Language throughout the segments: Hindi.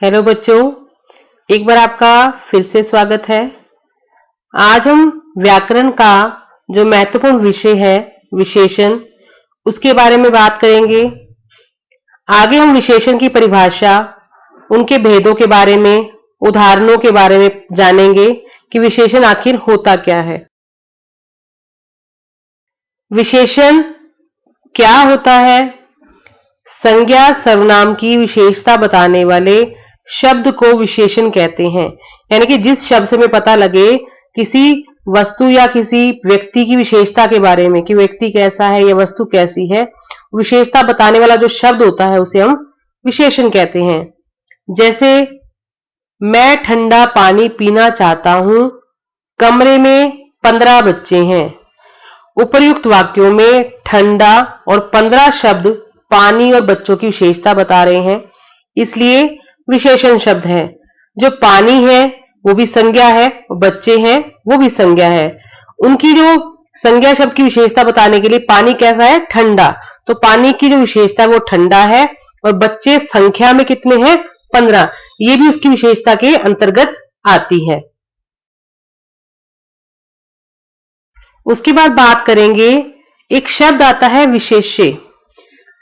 हेलो बच्चों, एक बार आपका फिर से स्वागत है। आज हम व्याकरण का जो महत्वपूर्ण विषय है विशेषण, उसके बारे में बात करेंगे। आगे हम विशेषण की परिभाषा, उनके भेदों के बारे में, उदाहरणों के बारे में जानेंगे कि विशेषण आखिर होता क्या है। विशेषण क्या होता है? संज्ञा सर्वनाम की विशेषता बताने वाले शब्द को विशेषण कहते हैं। यानी कि जिस शब्द से हमें पता लगे किसी वस्तु या किसी व्यक्ति की विशेषता के बारे में कि व्यक्ति कैसा है या वस्तु कैसी है, विशेषता बताने वाला जो शब्द होता है उसे हम विशेषण कहते हैं। जैसे मैं ठंडा पानी पीना चाहता हूं, कमरे में 15 बच्चे हैं। उपर्युक्त वाक्यों में ठंडा और 15 शब्द पानी और बच्चों की विशेषता बता रहे हैं, इसलिए विशेषण शब्द है। जो पानी है वो भी संज्ञा है और बच्चे हैं वो भी संज्ञा है। उनकी जो संज्ञा शब्द की विशेषता बताने के लिए पानी कैसा है? ठंडा। तो पानी की जो विशेषता है वो ठंडा है और बच्चे संख्या में कितने हैं? 15। ये भी उसकी विशेषता के अंतर्गत आती है। उसके बाद बात करेंगे, एक शब्द आता है विशेष्य।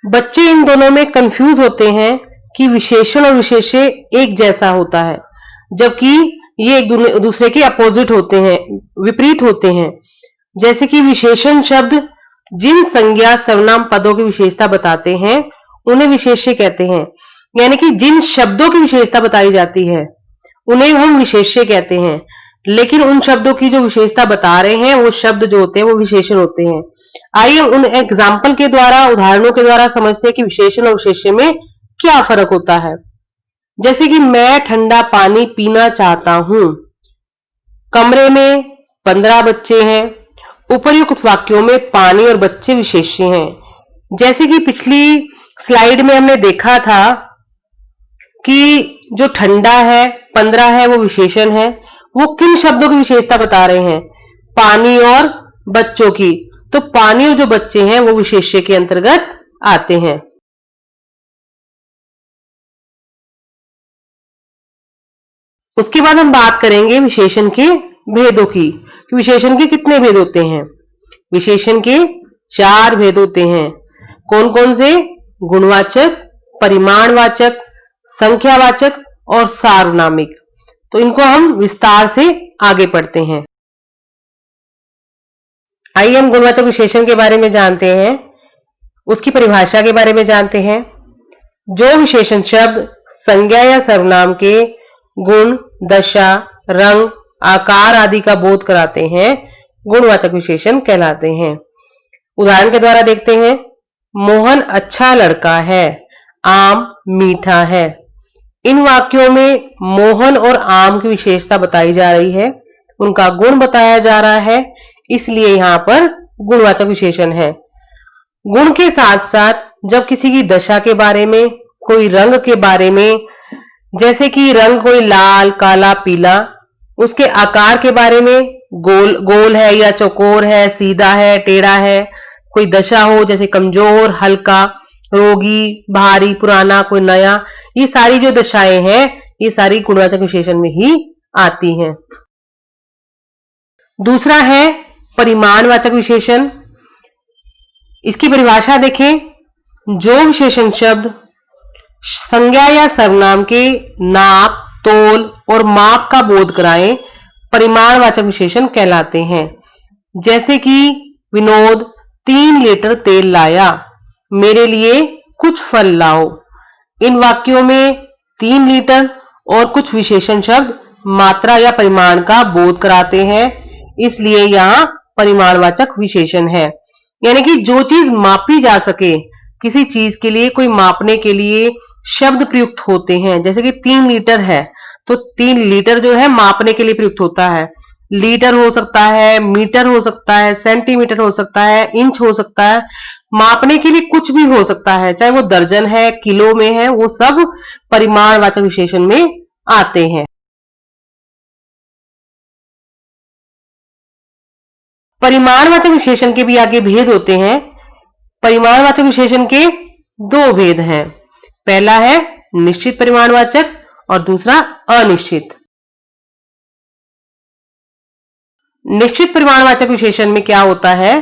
बच्चे इन दोनों में कंफ्यूज होते हैं कि विशेषण और विशेष्य एक जैसा होता है, जबकि ये एक दूसरे के अपोजिट होते हैं, विपरीत होते हैं। जैसे कि विशेषण शब्द जिन संज्ञा सर्वनाम पदों की विशेषता बताते हैं उन्हें विशेष्य कहते हैं। यानी कि जिन शब्दों की विशेषता बताई जाती है उन्हें हम विशेष्य कहते हैं, लेकिन उन शब्दों की जो विशेषता बता रहे हैं वो शब्द जो होते हैं वो विशेषण होते हैं। आइए उन एग्जाम्पल के द्वारा, उदाहरणों के द्वारा समझते हैं कि विशेषण और विशेष्य में क्या फर्क होता है। जैसे कि मैं ठंडा पानी पीना चाहता हूं, कमरे में 15 बच्चे हैं। उपर्युक्त वाक्यों में पानी और बच्चे विशेष्य हैं। जैसे कि पिछली स्लाइड में हमने देखा था कि जो ठंडा है 15 है वो विशेषण है। वो किन शब्दों की विशेषता बता रहे हैं? पानी और बच्चों की। तो पानी और जो बच्चे हैं वो विशेष्य के अंतर्गत आते हैं। उसके बाद हम बात करेंगे विशेषण के भेदों की कि विशेषण के कितने भेद होते हैं। विशेषण के 4 भेद होते हैं। कौन कौन से? गुणवाचक, परिमाणवाचक, संख्यावाचक और सार्वनामिक। तो इनको हम विस्तार से आगे पढ़ते हैं। आइए हम गुणवाचक विशेषण के बारे में जानते हैं, उसकी परिभाषा के बारे में जानते हैं। जो विशेषण शब्द संज्ञा या सर्वनाम के गुण, दशा, रंग, आकार आदि का बोध कराते हैं गुणवाचक विशेषण कहलाते हैं। उदाहरण के द्वारा देखते हैं। मोहन अच्छा लड़का है, आम मीठा है। इन वाक्यों में मोहन और आम की विशेषता बताई जा रही है, उनका गुण बताया जा रहा है, इसलिए यहां पर गुणवाचक विशेषण है। गुण के साथ साथ जब किसी की दशा के बारे में, कोई रंग के बारे में, जैसे कि रंग कोई लाल, काला, पीला, उसके आकार के बारे में, गोल गोल है या चौकोर है, सीधा है, टेढ़ा है, कोई दशा हो जैसे कमजोर, हल्का, रोगी, भारी, पुराना, कोई नया, ये सारी जो दशाएं हैं ये सारी गुणवाचक विशेषण में ही आती हैं। दूसरा है परिमाणवाचक विशेषण। इसकी परिभाषा देखें। जो विशेषण शब्द संज्ञा या सर्वनाम के नाप, तोल और माप का बोध कराएं परिमाणवाचक विशेषण कहलाते हैं। जैसे कि विनोद 3 लीटर तेल लाया, मेरे लिए कुछ फल लाओ। इन वाक्यों में 3 लीटर और कुछ विशेषण शब्द मात्रा या परिमाण का बोध कराते हैं, इसलिए यहां परिमाणवाचक विशेषण है। यानी कि जो चीज मापी जा सके, किसी चीज के लिए कोई मापने के लिए शब्द प्रयुक्त होते हैं। जैसे कि 3 लीटर है तो 3 लीटर जो है मापने के लिए प्रयुक्त होता है। लीटर हो सकता है, मीटर हो सकता है, सेंटीमीटर हो सकता है, इंच हो सकता है, मापने के लिए कुछ भी हो सकता है, चाहे वो दर्जन है, किलो में है, वो सब परिमाणवाचक विशेषण में आते हैं। परिमाणवाचक विशेषण के भी आगे भेद होते हैं। परिमाणवाचक विशेषण के 2 भेद हैं। पहला है निश्चित परिमाणवाचक और दूसरा अनिश्चित। निश्चित परिमाणवाचक विशेषण में क्या होता है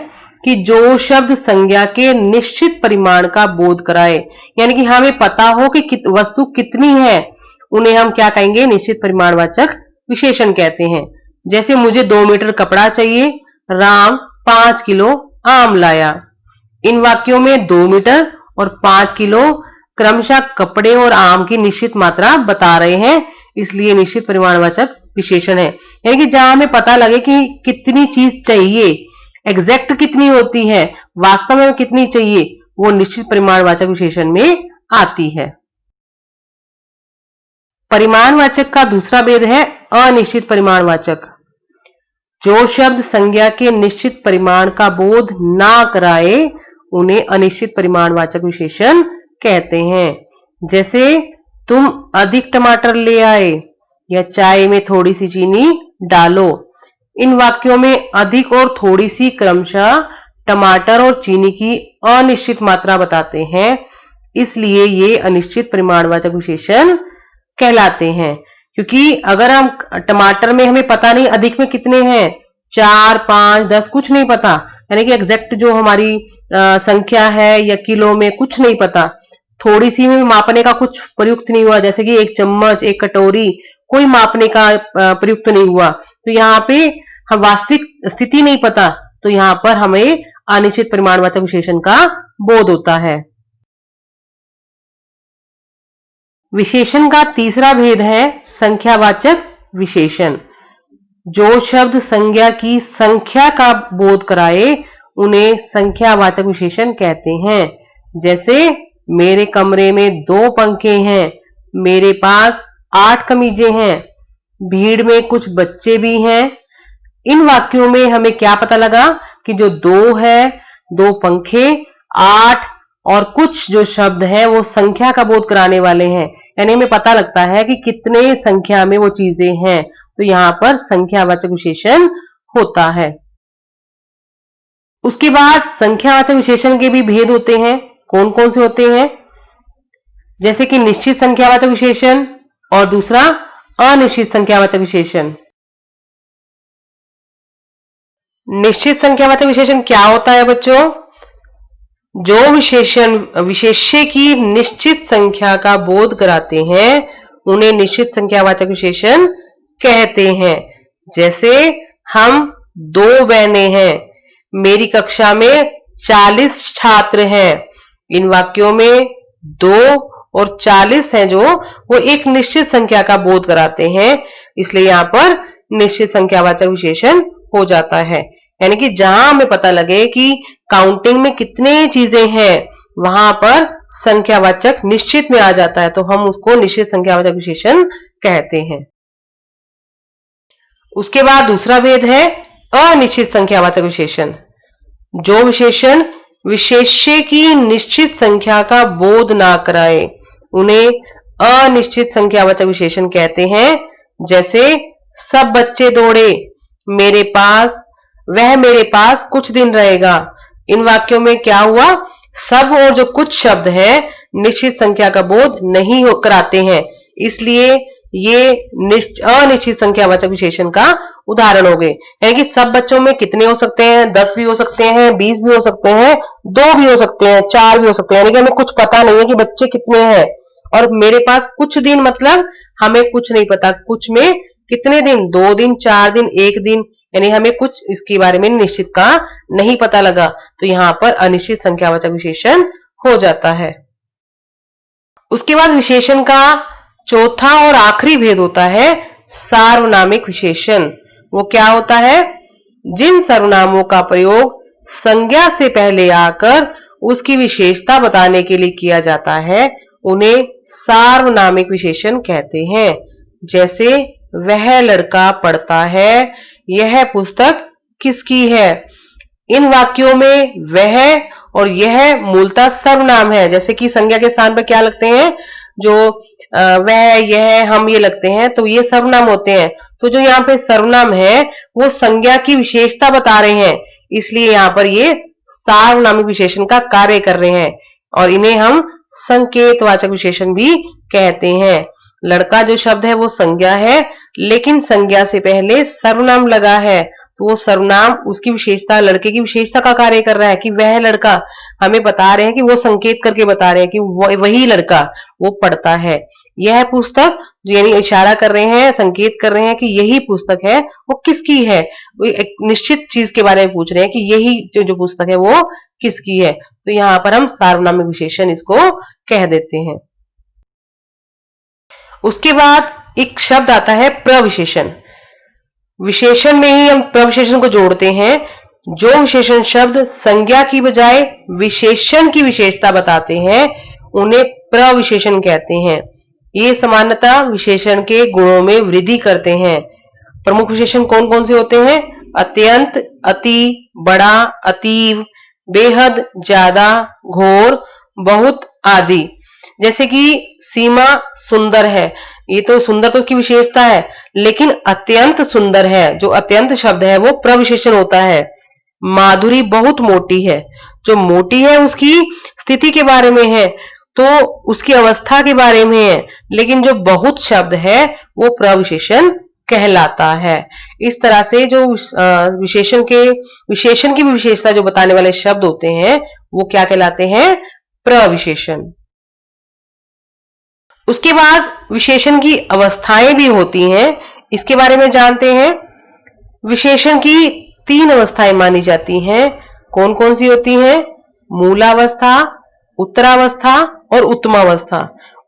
कि जो शब्द संज्ञा के निश्चित परिमाण का बोध कराए, यानी कि हमें पता हो कि वस्तु कितनी है, उन्हें हम क्या कहेंगे, निश्चित परिमाणवाचक विशेषण कहते हैं। जैसे मुझे 2 मीटर कपड़ा चाहिए, राम 5 किलो आम लाया। इन वाक्यों में 2 मीटर और 5 किलो क्रमशः कपड़े और आम की निश्चित मात्रा बता रहे हैं, इसलिए निश्चित परिमाणवाचक विशेषण है। यानी कि जहां हमें पता लगे कि कितनी चीज चाहिए, एग्जैक्ट कितनी होती है, वास्तव में कितनी चाहिए, वो निश्चित परिमाणवाचक विशेषण में आती है। परिमाणवाचक का दूसरा भेद है अनिश्चित परिमाणवाचक। जो शब्द संज्ञा के निश्चित परिमाण का बोध ना कराए, उन्हें अनिश्चित परिमाणवाचक विशेषण कहते हैं। जैसे तुम अधिक टमाटर ले आए या चाय में थोड़ी सी चीनी डालो। इन वाक्यों में अधिक और थोड़ी सी क्रमशः टमाटर और चीनी की अनिश्चित मात्रा बताते हैं, इसलिए ये अनिश्चित परिमाणवाचक विशेषण कहलाते हैं। क्योंकि अगर हम टमाटर में हमें पता नहीं अधिक में कितने हैं, 4, 5, 10 कुछ नहीं पता, यानी कि एग्जैक्ट जो हमारी संख्या है या किलो में कुछ नहीं पता, थोड़ी सी में मापने का कुछ प्रयुक्त नहीं हुआ, जैसे कि 1 चम्मच 1 कटोरी, कोई मापने का प्रयुक्त नहीं हुआ, तो यहाँ पे हम वास्तविक स्थिति नहीं पता, तो यहाँ पर हमें अनिश्चित परिमाणवाचक विशेषण का बोध होता है। विशेषण का तीसरा भेद है संख्यावाचक विशेषण। जो शब्द संज्ञा की संख्या का बोध कराए, उन्हें संख्यावाचक विशेषण कहते हैं। जैसे मेरे कमरे में 2 पंखे हैं, मेरे पास 8 कमीजें हैं, भीड़ में कुछ बच्चे भी हैं। इन वाक्यों में हमें क्या पता लगा कि जो 2 है, 2 पंखे, 8 और कुछ जो शब्द है वो संख्या का बोध कराने वाले हैं, यानी हमें पता लगता है कि कितने संख्या में वो चीजें हैं, तो यहाँ पर संख्यावाचक विशेषण होता है। उसके बाद संख्यावाचक विशेषण के भी भेद होते हैं। कौन कौन से होते हैं? जैसे कि निश्चित संख्यावाचक विशेषण और दूसरा अनिश्चित संख्यावाचक विशेषण। निश्चित संख्यावाचक विशेषण क्या होता है बच्चों? जो विशेषण विशेष्य की निश्चित संख्या का बोध कराते हैं, उन्हें निश्चित संख्यावाचक विशेषण कहते हैं। जैसे हम 2 बहनें हैं, मेरी कक्षा में 40 छात्र हैं। इन वाक्यों में 2 और 40 हैं, जो वो एक निश्चित संख्या का बोध कराते हैं, इसलिए यहाँ पर निश्चित संख्यावाचक विशेषण हो जाता है। यानी कि जहां हमें पता लगे कि काउंटिंग में कितने चीजें हैं, वहां पर संख्यावाचक निश्चित में आ जाता है, तो हम उसको निश्चित संख्यावाचक विशेषण कहते हैं। उसके बाद दूसरा भेद है अनिश्चित संख्यावाचक विशेषण। जो विशेषण विशेष्य की निश्चित संख्या का बोध ना कराए, उन्हें अनिश्चित संख्यावाचक विशेषण कहते हैं। जैसे सब बच्चे दौड़े, वह मेरे पास कुछ दिन रहेगा। इन वाक्यों में क्या हुआ? सब और जो कुछ शब्द है निश्चित संख्या का बोध नहीं कराते हैं, इसलिए ये अनिश्चित संख्यावाचक विशेषण का उदाहरण हो गए। यानी कि सब बच्चों में कितने हो सकते हैं? 10 भी हो सकते हैं, 20 भी हो सकते हैं, 2 भी हो सकते हैं, 4 भी हो सकते हैं, यानी कि हमें कुछ पता नहीं है कि बच्चे कितने हैं। और मेरे पास कुछ दिन मतलब हमें कुछ नहीं पता, कुछ में कितने दिन, 2 दिन, 4 दिन, 1 दिन, यानी हमें कुछ इसके बारे में निश्चित का नहीं पता लगा, तो यहाँ पर अनिश्चित संख्यावाचक विशेषण हो जाता है। उसके बाद विशेषण का चौथा और आखिरी भेद होता है सार्वनामिक विशेषण। वो क्या होता है? जिन सर्वनामों का प्रयोग संज्ञा से पहले आकर उसकी विशेषता बताने के लिए किया जाता है, उन्हें सार्वनामिक विशेषण कहते हैं। जैसे वह लड़का पढ़ता है, यह पुस्तक किसकी है। इन वाक्यों में वह और यह मूलतः सर्वनाम है। जैसे कि संज्ञा के स्थान पर क्या लगते हैं? जो वह, यह, हम ये लगते हैं, तो ये सर्वनाम होते हैं। तो जो यहाँ पे सर्वनाम है वो संज्ञा की विशेषता बता रहे हैं, इसलिए यहाँ पर ये सार्वनामिक विशेषण का कार्य कर रहे हैं, और इन्हें हम संकेतवाचक विशेषण भी कहते हैं। लड़का जो शब्द है वो संज्ञा है, लेकिन संज्ञा से पहले सर्वनाम लगा है, तो वो सर्वनाम उसकी विशेषता, लड़के की विशेषता का कार्य कर रहा है कि वह लड़का, हमें बता रहे हैं कि वो संकेत करके बता रहे हैं कि वही लड़का वो पढ़ता है। यह पुस्तक, यानी इशारा कर रहे हैं, संकेत कर रहे हैं कि यही पुस्तक है, वो किसकी है, वो एक निश्चित चीज के बारे में पूछ रहे हैं कि यही जो पुस्तक है वो किसकी है। तो यहाँ पर हम सार्वनामिक विशेषण इसको कह देते हैं। उसके बाद एक शब्द आता है प्रविशेषण। विशेषण में ही हम प्रविशेषण को जोड़ते हैं। जो विशेषण शब्द संज्ञा की बजाय विशेषण की विशेषता बताते हैं उन्हें प्रविशेषण कहते हैं। ये सामान्यतः विशेषण के गुणों में वृद्धि करते हैं। प्रमुख विशेषण कौन कौन से होते हैं? अत्यंत, अति, बड़ा, अतीव, बेहद, ज्यादा, घोर, बहुत आदि। जैसे कि सीमा सुंदर है, ये तो सुंदर तो उसकी विशेषता है, लेकिन अत्यंत सुंदर है, जो अत्यंत शब्द है वो प्रविशेषण होता है। माधुरी बहुत मोटी है, जो मोटी है उसकी स्थिति के बारे में है, तो उसकी अवस्था के बारे में है, लेकिन जो बहुत शब्द है वो प्रविशेषण कहलाता है। इस तरह से जो विशेषण की भी विशेषता जो बताने वाले शब्द होते हैं वो क्या कहलाते हैं? प्रविशेषण। उसके बाद विशेषण की अवस्थाएं भी होती हैं, इसके बारे में जानते हैं। विशेषण की 3 अवस्थाएं मानी जाती हैं। कौन कौन सी होती हैं? मूलावस्था, उत्तरावस्था और उत्तमावस्था।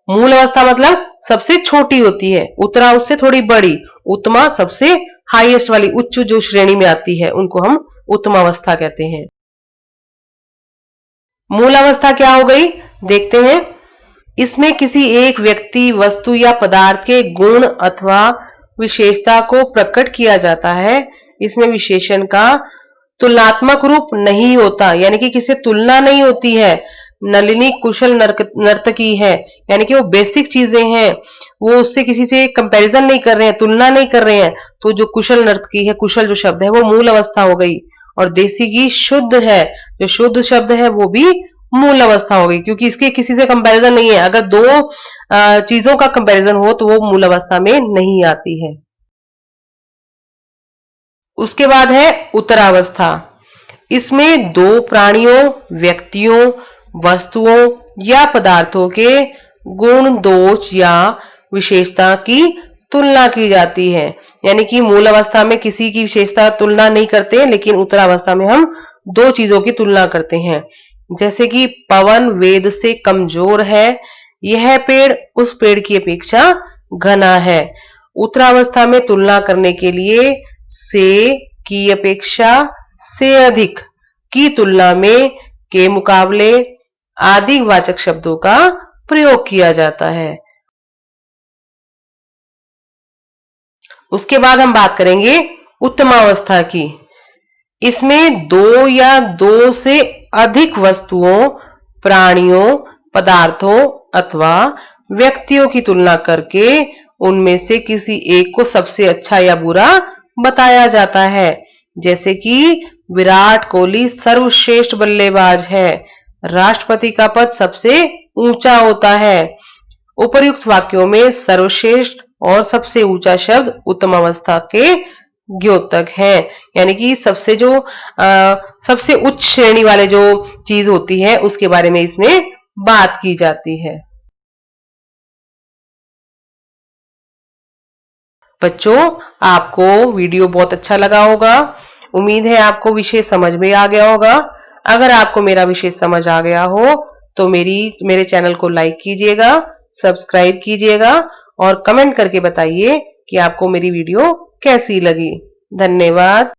मूल अवस्था मतलब सबसे छोटी होती है, उत्तरा उससे थोड़ी बड़ी, उत्तमा सबसे हाईएस्ट वाली, उच्च जो श्रेणी में आती है उनको हम उत्तमावस्था कहते हैं। मूलावस्था क्या हो गई, देखते हैं। इसमें किसी एक व्यक्ति, वस्तु या पदार्थ के गुण अथवा विशेषता को प्रकट किया जाता है। इसमें विशेषण का तुलनात्मक रूप नहीं होता, यानी कि किसी तुलना नहीं होती है। नलिनी कुशल नर्तकी है, यानी कि वो बेसिक चीजें हैं, वो उससे किसी से कंपैरिजन नहीं कर रहे हैं, तुलना नहीं कर रहे हैं। तो जो कुशल नर्तकी है, कुशल जो शब्द है वो मूल अवस्था हो गई। और देसी की शुद्ध है, जो शुद्ध शब्द है वो भी मूल अवस्था हो गई, क्योंकि इसके किसी से कंपैरिजन नहीं है। अगर 2 चीजों का कंपैरिजन हो तो वो मूल अवस्था में नहीं आती है। उसके बाद है उत्तरावस्था। इसमें 2 प्राणियों, व्यक्तियों, वस्तुओं या पदार्थों के गुण, दोष या विशेषता की तुलना की जाती है। यानी कि मूल अवस्था में किसी की विशेषता तुलना नहीं करते, लेकिन उत्तरावस्था में हम 2 चीजों की तुलना करते हैं। जैसे कि पवन वेद से कमजोर है, यह पेड़ उस पेड़ की अपेक्षा घना है। उत्तरावस्था में तुलना करने के लिए से, की अपेक्षा, से अधिक, की तुलना में, के मुकाबले आदि वाचक शब्दों का प्रयोग किया जाता है। उसके बाद हम बात करेंगे उत्तमावस्था की। इसमें 2 या 2 से अधिक वस्तुओं, प्राणियों, पदार्थों अथवा व्यक्तियों की तुलना करके उनमें से किसी एक को सबसे अच्छा या बुरा बताया जाता है। जैसे कि विराट कोहली सर्वश्रेष्ठ बल्लेबाज है, राष्ट्रपति का पद सबसे ऊंचा होता है। उपर्युक्त वाक्यों में सर्वश्रेष्ठ और सबसे ऊंचा शब्द उत्तम अवस्था के द्योतक है, यानी कि सबसे उच्च श्रेणी वाले जो चीज होती है उसके बारे में इसमें बात की जाती है। बच्चों, आपको वीडियो बहुत अच्छा लगा होगा। उम्मीद है आपको विषय समझ में आ गया होगा। अगर आपको मेरा विषय समझ आ गया हो तो मेरे चैनल को लाइक कीजिएगा, सब्सक्राइब कीजिएगा और कमेंट करके बताइए कि आपको मेरी वीडियो कैसी लगी। धन्यवाद।